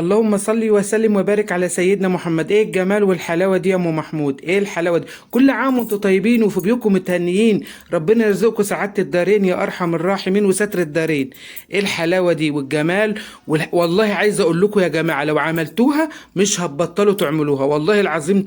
اللهم صل وسلم وبارك على سيدنا محمد. ايه الجمال والحلاوه دي يا ام محمود؟ ايه الحلاوه دي؟ كل عام وانتم طيبين وفي بيوتكم متهنيين. ربنا يرزقكم سعاده الدارين يا ارحم الراحمين وستر الدارين. ايه الحلاوه دي والجمال والله عايز اقول لكم يا جماعه لو عملتوها مش هتبطلوا تعملوها والله العظيم.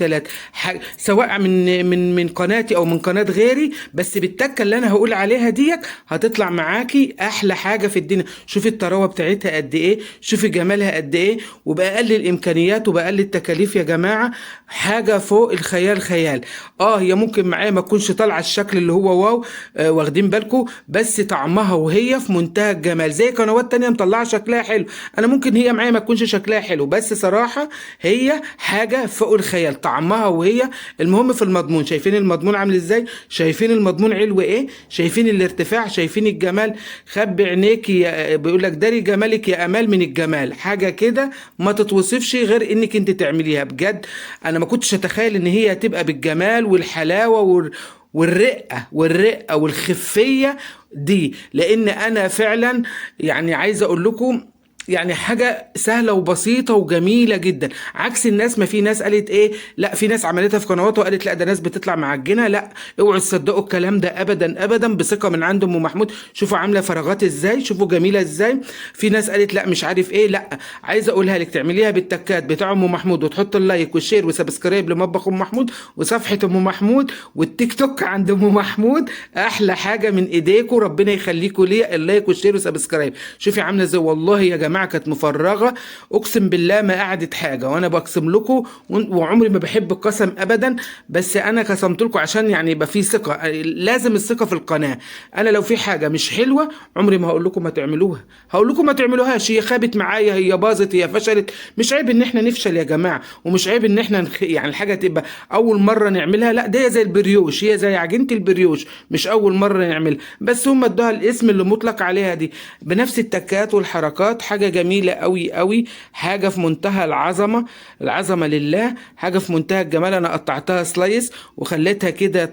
سواء من قناتي او من قناه غيري، بس بالتكه اللي انا هقول عليها ديت هتطلع معاكي احلى حاجه في الدنيا. شوفي الطراوه بتاعتها قد ايه، شوفي جمالها قد ايه، وبأقل الامكانيات وبأقل التكاليف يا جماعه. حاجه فوق الخيال خيال. هي ممكن معايا ما تكونش طالعه الشكل اللي هو واو، واخدين بالكم، بس طعمها وهي في منتهى الجمال. زي قنوات تانية مطلعه شكلها حلو، انا ممكن هي معايا ما تكونش شكلها حلو، بس صراحه هي حاجه فوق الخيال طعمها وهي. المهم في المضمون، شايفين المضمون عامل ازاي؟ شايفين المضمون علو ايه؟ شايفين الارتفاع؟ شايفين الجمال؟ خبي عينيك بيقول لك داري جمالك يا امال من الجمال. حاجه كده ما تتوصفش غير انك انت تعمليها بجد. انا ما كنتش اتخيل ان هي هتبقى بالجمال والحلاوه والرقه والخفيه دي، لان انا فعلا يعني عايز اقول لكم يعني حاجة سهلة وبسيطة وجميلة جدا. عكس الناس، ما في ناس قالت ايه، لا في ناس عملتها في قنوات وقالت لا ده ناس بتطلع معجنة. لا، اوعوا تصدقوا الكلام ده ابدا ابدا، بثقة من عند ام محمود. شوفوا عاملة فراغات ازاي، شوفوا جميلة ازاي. في ناس قالت لا مش عارف ايه. لا، عايزة اقولها لك تعمليها بالتكات بتاع ام محمود، وتحط اللايك والشير وسبسكرايب لمطبخ ام محمود وصفحة ام محمود والتيك توك عند ام محمود. احلى حاجة من ايديكم، ربنا يخليكم ليا، اللايك والشير وسبسكرايب. شوفي عاملة ازاي والله يا جماعة، كانت مفرغه اقسم بالله ما قعدت حاجه، وانا بقسم لكم وعمري ما بحب القسم ابدا، بس انا قسمت لكم عشان يعني يبقى في ثقه. لازم الثقه في القناه. انا لو في حاجه مش حلوه عمري ما هقول لكم ما تعملوها، هقول لكم ما تعملوهاش. هي خابت معايا، هي باظت، هي فشلت. مش عيب ان احنا نفشل يا جماعه، ومش عيب ان احنا يعني الحاجه تبقى اول مره نعملها. لا، ده زي البريوش، هي زي عجينه البريوش، مش اول مره نعملها، بس هم ادوها الاسم اللي مطلق عليها دي بنفس التكات والحركات. حاجه جميله قوي قوي، حاجه في منتهى العظمه. العظمه لله، حاجه في منتهى الجمال. انا قطعتها سلايس وخليتها كده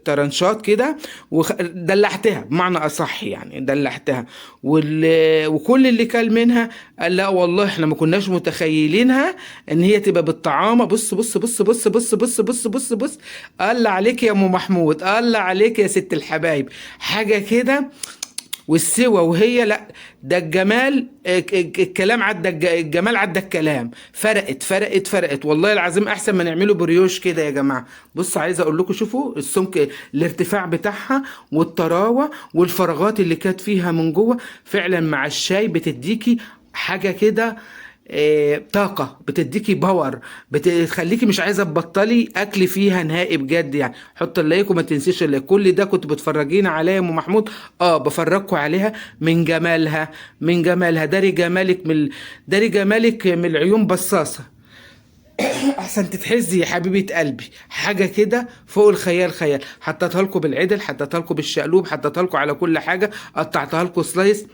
ترنشات كده، ودلعتها بمعنى اصح، يعني دلعتها. وكل اللي كل منها قال لا والله احنا ما كناش متخيلينها ان هي تبقى بالطعامه. بص بص بص بص بص بص بص بص بص. الله عليك يا ام محمود، الله عليك يا ست الحبايب. حاجه كده والسوى وهي لا، ده الجمال الكلام عدى الجمال عدى الكلام. فرقت فرقت فرقت والله العظيم، احسن ما نعمله بريوش كده يا جماعه. بص عايز اقول لكم، شوفوا السمك، الارتفاع بتاعها والطراوه والفراغات اللي كانت فيها من جوه، فعلا مع الشاي بتديكي حاجه كده. طاقة، بتديكي باور، بتخليكي مش عايزة تبطلي أكل فيها نهائي بجد. يعني حط اللايك وما تنسيش اللايك. كل ده كنت بتفرجينا عليها يا أم محمود؟ بفرجكوا عليها من جمالها، من جمالها. داري جمالك من العيون بصاصة. احسن تتحزي يا حبيبه قلبي. حاجه كده فوق الخيال خيال. حطيتها لكم بالعدل، حطيتها لكم بالشقلوب، حطيتها لكم على كل حاجه، قطعتها لكم سلايس.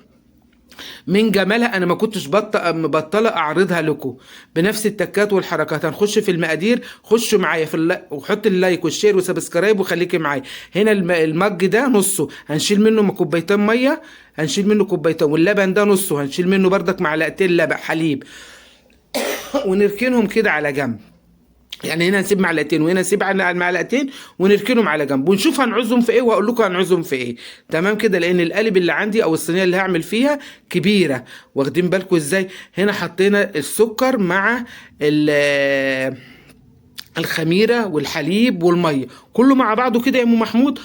من جمالها انا ما كنتش مبطله اعرضها لكم بنفس التكات والحركات. هنخش في المقادير، خشوا معايا وحط اللايك والشير وسبسكرايب وخليكي معايا. هنا المج ده نصه هنشيل منه كوبايتين ميه، هنشيل منه كوبايتين، واللبن ده نصه هنشيل منه بردك معلقتين لبن حليب ونركنهم كده على جنب. يعني هنا نسيب معلقتين وهنا نسيب على المعلقتين ونركنهم على جنب، ونشوف هنعوزهم في ايه وهقول لكم هنعوزهم في ايه. تمام كده، لان القالب اللي عندي او الصينيه اللي هعمل فيها كبيره. واخدين بالكم ازاي؟ هنا حطينا السكر مع الخميره والحليب والميه، كله مع بعضه كده يا ام محمود.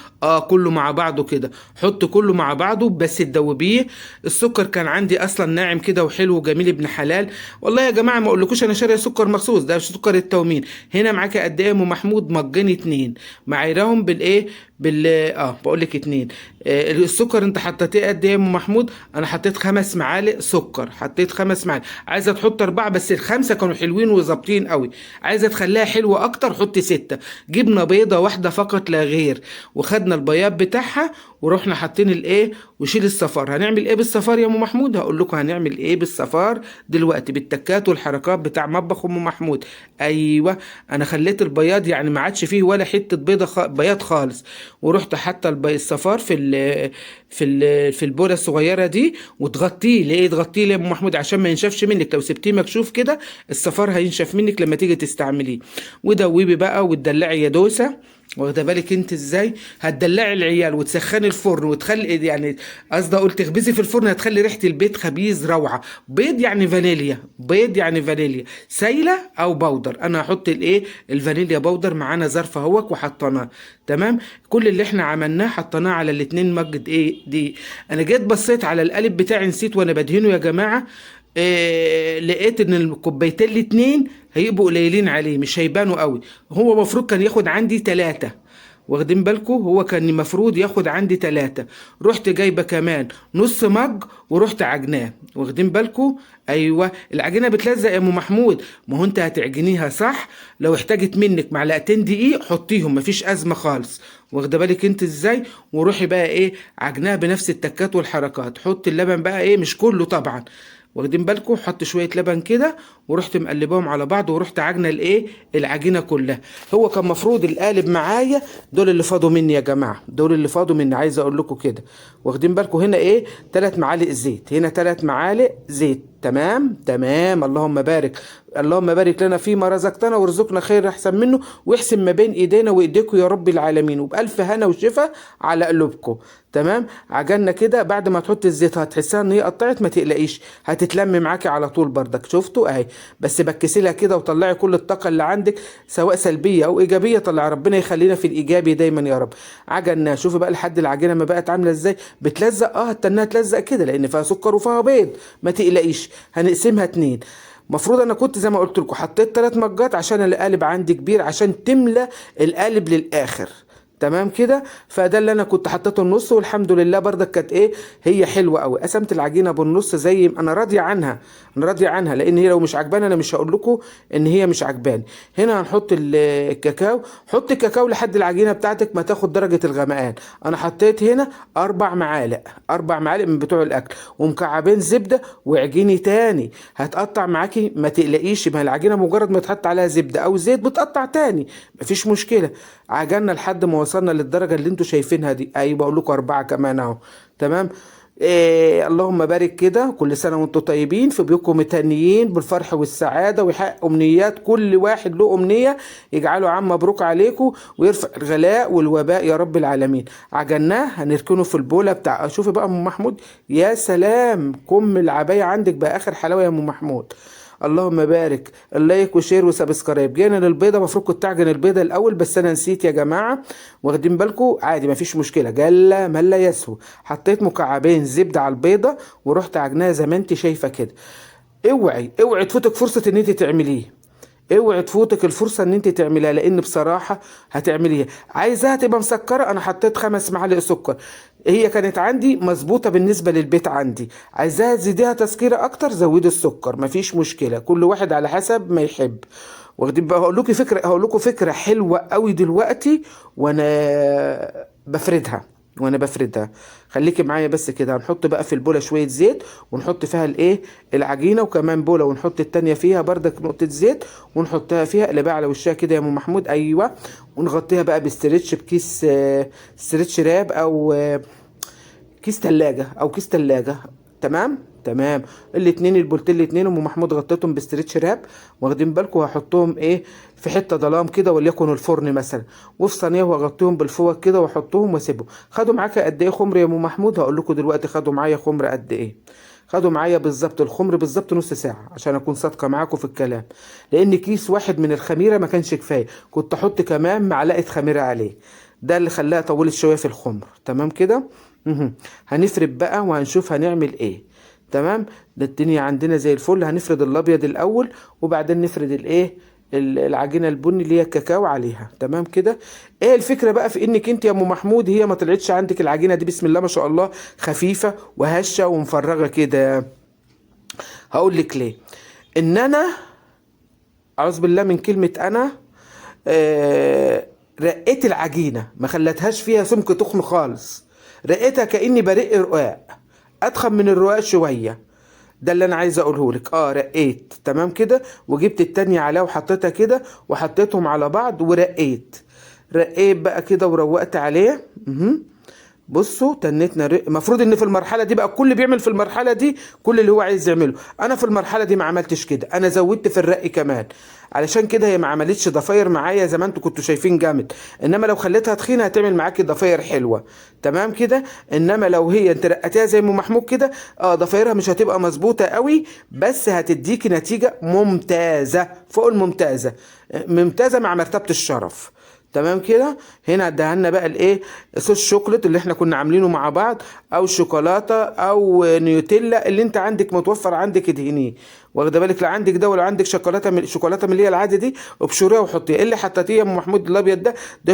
كله مع بعضه كده، حط كله مع بعضه بس تدوبيه. السكر كان عندي اصلا ناعم كده وحلو وجميل ابن حلال. والله يا جماعه ما اقولكوش انا شاريه سكر مخصوص، ده سكر التومين. هنا معاك قد ايه يا ام محمود؟ مجين اتنين، معايرهم بالايه بقول لك اتنين. السكر انت حطيتيه قد ايه يا ام محمود؟ انا حطيت 5 معالق سكر، حطيت 5 معالق. عايزه تحط 4 بس ال5 كانوا حلوين وظابطين قوي. عايزه تخليها حلوه اكتر حط 6. جبنه بيضه واحده فقط لا غير، وخدنا البياض بتاعها ورحنا حاطين الايه وشيل الصفار. هنعمل ايه بالصفار يا ام محمود؟ هقول لكم هنعمل ايه بالصفار دلوقتي بالتكات والحركات بتاع مطبخ ام محمود. ايوه، انا خليت البياض يعني ما عادش فيه ولا حته بيضه بياض خالص، ورحت حاطه الصفار في البوله الصغيره دي، وتغطيه. ليه تغطيه يا ام محمود؟ عشان ما ينشفش منك. لو سبتيه مكشوف كده الصفار هينشف منك لما تيجي تستعمليه. ودوبي بقى وتدلعي يا دوسه. واخده بالك انت ازاي؟ هتدلعي العيال وتسخني الفرن وتخلي يعني، قصدي اقول تخبزي في الفرن، هتخلي ريحه البيت خبيز روعه. بيض يعني فانيليا، بيض يعني فانيليا سايله او بودر. انا هحط الايه الفانيليا بودر معانا ظرف اهوك وحطيناه. تمام. كل اللي احنا عملناه حطيناه على الاتنين مجد ايه دي. انا جيت بصيت على القالب بتاعي، نسيت وانا بدهنه يا جماعه. لقيت ان الكوبايتين الاتنين هيبقوا قليلين عليه، مش هيبانوا قوي. هو المفروض كان ياخد عندي 3. واخدين بالكم؟ هو كان المفروض ياخد عندي 3. رحت جايبه كمان نص مج ورحت عجناه. واخدين بالكم؟ ايوه العجينه بتلزق يا ام محمود. ما هو انت هتعجنيها صح. لو احتاجت منك معلقتين دقيق حطيهم، مفيش ازمه خالص. واخده بالك انت ازاي؟ وروحي بقى ايه عجناها بنفس التكات والحركات. حط اللبن بقى ايه، مش كله طبعا. واخدين بالكم؟ حط شويه لبن كده ورحت مقلبهم على بعض ورحت عجنه الايه العجينه كلها. هو كان مفروض القالب معايا دول اللي فاضوا مني يا جماعه، دول اللي فاضوا مني، عايز اقول لكم كده. واخدين بالكم؟ هنا ايه 3 معالق زيت، هنا 3 معالق زيت. تمام تمام. اللهم بارك، اللهم بارك لنا فيما رزقتنا وارزقنا خير احسن منه، واحسن ما بين ايدينا وايديكم يا رب العالمين، وبالف هنا وشفا على قلوبكم. تمام. عجلنا كده. بعد ما تحط الزيت هتحسها ان هي قطعت، ما تقلقيش هتتلم معاكي على طول بردك. شفتوا اهي؟ بس بكسلها كده وطلعي كل الطاقه اللي عندك سواء سلبيه او ايجابيه. طلع ربنا يخلينا في الايجابي دايما يا رب. عجلنا. شوفي بقى لحد العجينه ما بقت عامله ازاي، بتلزق. هتنها تلزق كده لان فيها سكر وفيها بيض. ما تقلقيش هنقسمها 2. مفروض انا كنت زي ما قلت لكم حطيت 3 مجات عشان القالب عندي كبير، عشان تملى القالب للاخر. تمام كده. فده اللي انا كنت حطيته النص، والحمد لله بردك كانت ايه هي حلوه قوي. قسمت العجينه بالنص زي ما انا راضيه عنها. انا راضيه عنها لان هي لو مش عجبانه انا مش هقول لكم ان هي مش عجباني. هنا هنحط الكاكاو. حط الكاكاو لحد العجينه بتاعتك ما تاخد درجه الغمقان. انا حطيت هنا 4 معالق، 4 معالق من بتوع الاكل، ومكعبين زبده وعجيني تاني. هتقطع معاكي ما تقلقيش، ما العجينه مجرد ما تحط عليها زبده او زيت بتقطع تاني، مفيش مشكله. عجلنا لحد ما وصلنا للدرجه اللي انتوا شايفينها دي. اي بقول لكم 4 كمان اهو. تمام. اللهم بارك كده. كل سنه وانتم طيبين، في بيوتكم متهنيين بالفرح والسعاده، ويحقق امنيات كل واحد له امنيه، يجعله عام مبروك عليكم ويرفع الغلاء والوباء يا رب العالمين. عجلناه هنركنه في البوله بتاع. شوفي بقى ام محمود، يا سلام، كم العبايه عندك بقى اخر حلاوه يا ام محمود. اللهم بارك. اللايك وشير وسبسكرايب. جينا للبيضه، المفروض كنت اعجن البيضه الاول بس انا نسيت يا جماعه. واخدين بالكم؟ عادي مفيش مشكله، جل من لا يسهو. حطيت مكعبين زبده على البيضه ورحت عجناها زي ما انت شايفه كده. اوعي اوعي تفوتك فرصه ان انت تعمليه. اوعي تفوتك الفرصه ان انت تعمليها، لان بصراحه هتعمليها. عايزاها تبقى مسكره، انا حطيت 5 معالق سكر. هي كانت عندي مظبوطه بالنسبه للبيت عندي. عايزاها تزيديها تسكيره اكتر، زودي السكر مفيش مشكله، كل واحد على حسب ما يحب. واخدين بقى؟ هقول لكم فكره حلوه قوي دلوقتي وانا بفردها. خليكي معايا بس كده. هنحط بقى في البوله شويه زيت ونحط فيها الايه العجينه، وكمان بوله ونحط التانية فيها بردك نقطه زيت ونحطها فيها. اقلبها على وشها كده يا ام محمود. ايوه. ونغطيها بقى بستريتش، بكيس ستريتش راب او كيس تلاجة او كيس تلاجة. تمام تمام. الاتنين البولتين الاتنين ام محمود غطيتهم بستريتش راب. واخدين بالكم؟ هحطهم ايه في حته ظلام كده وليكن الفرن مثلا، وفي صينيه واغطيهم بالفوط كده واحطهم واسيبهم. خدوا معاك قد ايه خمر يا ام محمود؟ هقول لكم دلوقتي خدوا معايا خمر قد ايه. خدوا معايا بالظبط الخمر بالظبط نص ساعه، عشان اكون صادقه معاكم في الكلام. لان كيس واحد من الخميره ما كانش كفايه، كنت احط كمان معلقه خميره عليه. ده اللي خلاها طولت شويه في الخمر. تمام كده. هنفرد بقى وهنشوف هنعمل ايه. تمام. ده الدنيا عندنا زي الفل. هنفرد الابيض الاول وبعدين نفرد الايه العجينه البني اللي هي الكاكاو عليها. تمام كده. ايه الفكره بقى في انك انت يا ام محمود هي ما طلعتش عندك العجينه دي بسم الله ما شاء الله خفيفه وهشه ومفرغه كده؟ هقول لك ليه. ان انا اعوذ بالله من كلمه انا رقيت العجينه، ما خلتهاش فيها سمك تخن خالص. رقيتها كاني برق رقاق، اتخن من الرقاق شويه. ده اللي انا عايز اقوله لك. رقيت. تمام كده. وجبت التانية عليها وحطيتها كده وحطيتهم على بعض ورقيت. رقيت بقى كده وروقت عليه. بصوا تنتنا المفروض ان في المرحله دي بقى الكل بيعمل في المرحله دي كل اللي هو عايز يعمله. انا في المرحله دي ما عملتش كده، انا زودت في الرق كمان. علشان كده هي ما عملتش ضفاير معايا زي ما انتوا كنتوا شايفين جامد، انما لو خليتها تخينه هتعمل معاكي ضفاير حلوه. تمام كده. انما لو هي انت رقتيها زي ام محمود كده، ضفايرها مش هتبقى مظبوطه قوي، بس هتديكي نتيجه ممتازه فوق الممتازه، ممتازه مع مرتبه الشرف. تمام كده. هنا ادهنا بقى الايه، صوص شوكولات اللي احنا كنا عاملينه مع بعض، او شوكولاته او نيوتيلا اللي انت عندك متوفر عندك ادهنيه. واخده بالك؟ لا عندك ده ولا عندك شوكولاته من اللي هي العادي دي، ابشريها وحطيها. اللي حطيتيه يا ام محمود الابيض ده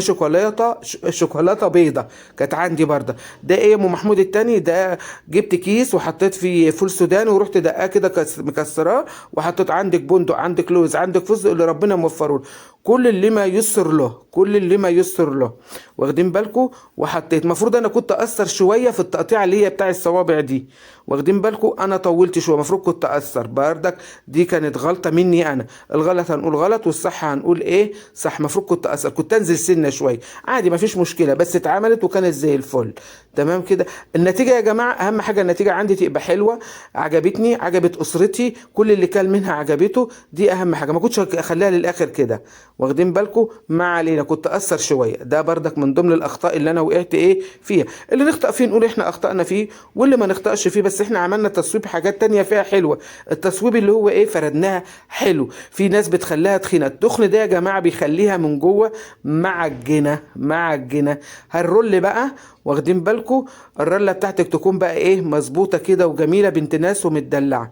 شوكولاته بيضه كانت عندي برده. ده ايه يا ام محمود التاني؟ ده جبت كيس وحطيت فيه فول سوداني ورحت دقاه كده مكسراه، وحطيت عندك بندق، عندك لوز، عندك فستق اللي ربنا موفره له. كل اللي ما يسر له، كل اللي ما يسر له. واخدين بالكم؟ وحطيت، المفروض انا كنت اثر شويه في التقطيع اللي هي بتاع الصوابع دي. واخدين بالكم؟ انا طولت شويه، المفروض كنت اثر بردك. دي كانت غلطه مني انا. الغلط هنقول غلط والصح هنقول ايه صح. المفروض كنت اثر، كنت انزل سنه شويه عادي، مفيش مشكله، بس اتعملت وكانت زي الفل. تمام كده. النتيجه يا جماعه اهم حاجه النتيجه عندي تبقى حلوه، عجبتني، عجبت اسرتي، كل اللي كان منها عجبته، دي اهم حاجه. ما كنتش اخليها للاخر كده. واخدين بالكم؟ ما علينا، كنت اثر شويه. ده بردك من ضمن الاخطاء اللي انا وقعت ايه فيها. اللي نخطأ فيه نقول احنا اخطأنا فيه، واللي ما نخطأش فيه بس احنا عملنا تصويب حاجات تانية فيها حلوه. التصويب اللي هو ايه، فردناها حلو. في ناس بتخليها تخينه، التخن ده يا جماعه بيخليها من جوه معجنه معجنه. هالرول بقى، واخدين بالكم؟ الرله بتاعتك تكون بقى ايه، مظبوطه كده وجميله بنت ناس ومتدلعه.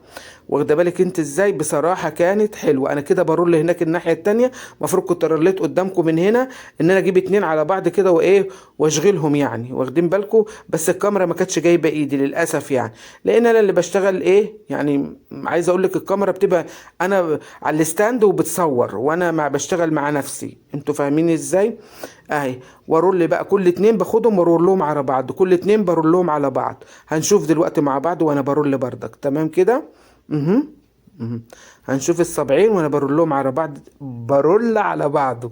واخده بالك انت ازاي؟ بصراحه كانت حلوه. انا كده برول هناك الناحيه التانية، المفروض كنت رليت قدامكم من هنا ان انا اجيب اتنين على بعض كده وايه واشغلهم يعني. واخدين بالكم؟ بس الكاميرا ما كانتش جايبه ايدي للاسف يعني، لان انا اللي بشتغل ايه يعني. عايز اقول لك الكاميرا بتبقى انا على الستاند وبتصور وانا ما بشتغل مع نفسي. انتوا فاهمين ازاي؟ اهي. وارول بقى كل اتنين باخدهم وارول لهم على بعض، كل اتنين برول لهم على بعض. هنشوف دلوقتي مع بعض وانا برول بردك. تمام كده. اها. هنشوف السبعين وانا برول لهم على بعض، برول على بعضه.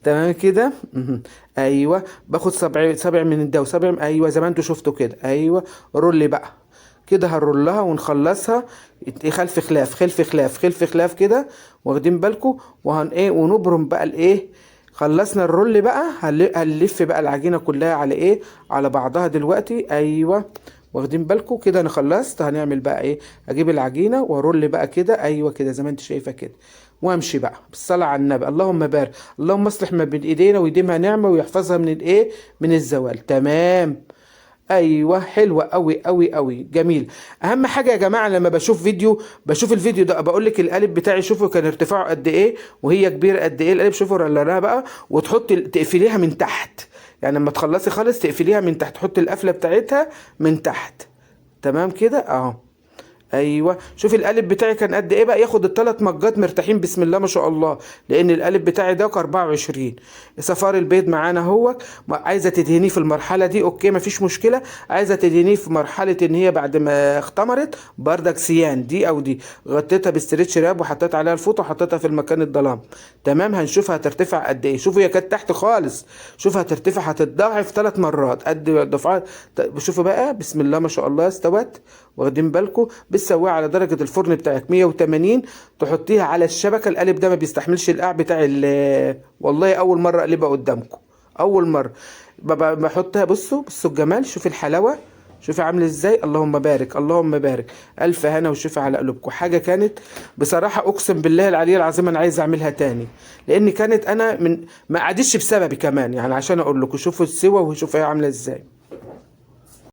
تمام كده. ايوه. باخد سبع من ده وسبع، ايوه زي ما انتوا شفتوا كده. ايوه. رول بقى كده، هنرولها ونخلصها خلف خلاف خلف خلاف خلف خلاف كده. واخدين بالكم؟ وهن ايه ونبرم بقى الايه. خلصنا الرول بقى، هنلف بقى العجينه كلها على ايه، على بعضها دلوقتي. ايوه. واخدين بالكم كده؟ انا خلصت. هنعمل بقى ايه، اجيب العجينه وارول بقى كده. ايوه كده زي ما انت شايفه كده، وامشي بقى بالصلاه على النبي. اللهم بارك، اللهم اصلح ما بين ايدينا ويديمها نعمه ويحفظها من الايه، من الزوال. تمام. ايوه. حلوه قوي قوي قوي، جميل. اهم حاجه يا جماعه لما بشوف فيديو، بشوف الفيديو ده بقول لك القالب بتاعي شوفوا كان ارتفاعه قد ايه وهي كبيره قد ايه. القالب شوفوا رلناها بقى، وتحط تقفليها من تحت. يعني لما تخلصي خالص تقفليها من تحت، تحط القفله بتاعتها من تحت. تمام كده اهو. ايوه. شوف القالب بتاعي كان قد ايه بقى، ياخد الثلاث مجات مرتاحين بسم الله ما شاء الله، لان القالب بتاعي ده 24. صفار البيض معانا اهوت. عايزه تدهنيه في المرحله دي اوكي مفيش مشكله، عايزه تدهنيه في مرحله ان هي بعد ما اختمرت بردك سيان دي او دي، غطيتها باستريتش راب وحطيت عليها الفوطه وحطيتها في المكان الظلام. تمام. هنشوفها هترتفع قد ايه. شوفوا هي كانت تحت خالص، شوفها هترتفع هتتضاعف 3 مرات قد دفعات. شوفوا بقى بسم الله ما شاء الله استوت. واخدين بالكم؟ بتسويها على درجة الفرن بتاعك 180، تحطيها على الشبكة. القالب ده ما بيستحملش القاع بتاع والله أول مرة أقلبها قدامكم، أول مرة بحطها. بصوا بصوا الجمال، شوف الحلاوة، شوفي عامل ازاي. اللهم بارك اللهم بارك. الف هنا وشوفي على قلوبكم. حاجه كانت بصراحه اقسم بالله العلي العظيم انا عايز اعملها تاني، لان كانت انا من ما قعدتش بسببي كمان يعني، عشان اقول لكم شوفوا السوا وشوفوا هي عامله ازاي.